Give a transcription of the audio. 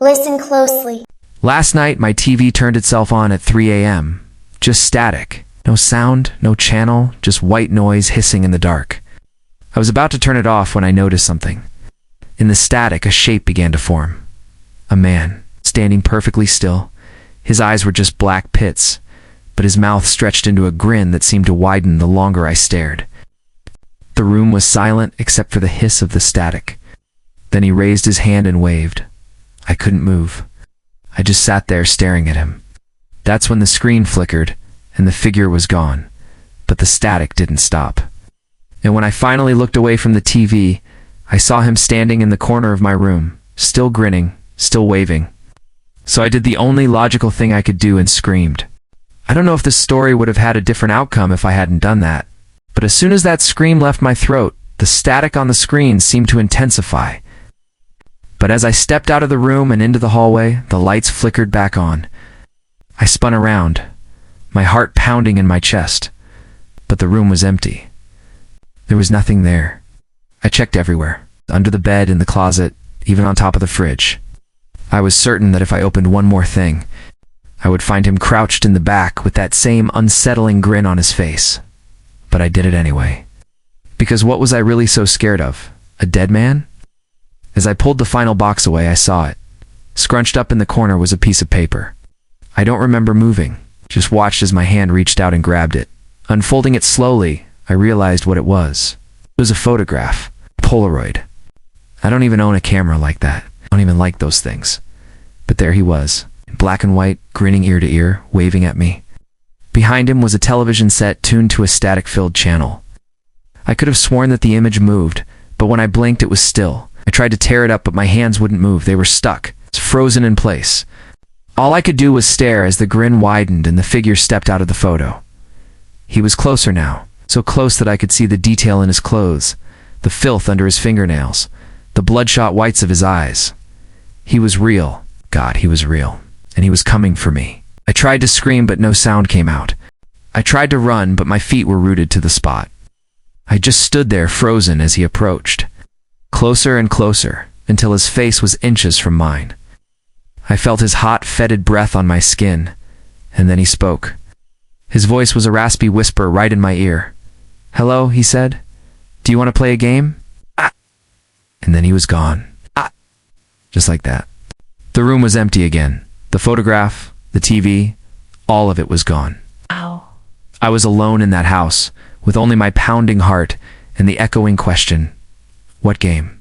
Listen closely. Last night, my TV turned itself on at 3 a.m. Just static. No sound, no channel, just white noise hissing in the dark. I was about to turn it off when I noticed something. In the static, a shape began to form. A man, standing perfectly still. His eyes were just black pits, but his mouth stretched into a grin that seemed to widen the longer I stared. The room was silent except for the hiss of the static. Then he raised his hand and waved. I couldn't move. I just sat there staring at him. That's when the screen flickered and the figure was gone, but the static didn't stop. And when I finally looked away from the TV, I saw him standing in the corner of my room, still grinning, still waving. So I did the only logical thing I could do and screamed. I don't know if this story would have had a different outcome if I hadn't done that, but as soon as that scream left my throat, the static on the screen seemed to intensify. But as I stepped out of the room and into the hallway, the lights flickered back on. I spun around, my heart pounding in my chest, but the room was empty. There was nothing there. I checked everywhere, under the bed, in the closet, even on top of the fridge. I was certain that if I opened one more thing, I would find him crouched in the back with that same unsettling grin on his face. But I did it anyway. Because what was I really so scared of? A dead man? As I pulled the final box away, I saw it. Scrunched up in the corner was a piece of paper. I don't remember moving, just watched as my hand reached out and grabbed it. Unfolding it slowly, I realized what it was. It was a photograph, Polaroid. I don't even own a camera like that. I don't even like those things. But there he was, in black and white, grinning ear to ear, waving at me. Behind him was a television set tuned to a static-filled channel. I could have sworn that the image moved, but when I blinked it was still. I tried to tear it up, but my hands wouldn't move. They were stuck, frozen in place. All I could do was stare as the grin widened and the figure stepped out of the photo. He was closer now, so close that I could see the detail in his clothes, the filth under his fingernails, the bloodshot whites of his eyes. He was real. God, he was real. And he was coming for me. I tried to scream, but no sound came out. I tried to run, but my feet were rooted to the spot. I just stood there frozen as he approached. Closer and closer, until his face was inches from mine. I felt his hot, fetid breath on my skin, and then he spoke. His voice was a raspy whisper right in my ear. "Hello," he said. "Do you want to play a game?" Ah. And then he was gone. Ah. Just like that. The room was empty again. The photograph, the TV, all of it was gone. Ow. I was alone in that house, with only my pounding heart and the echoing question, what game?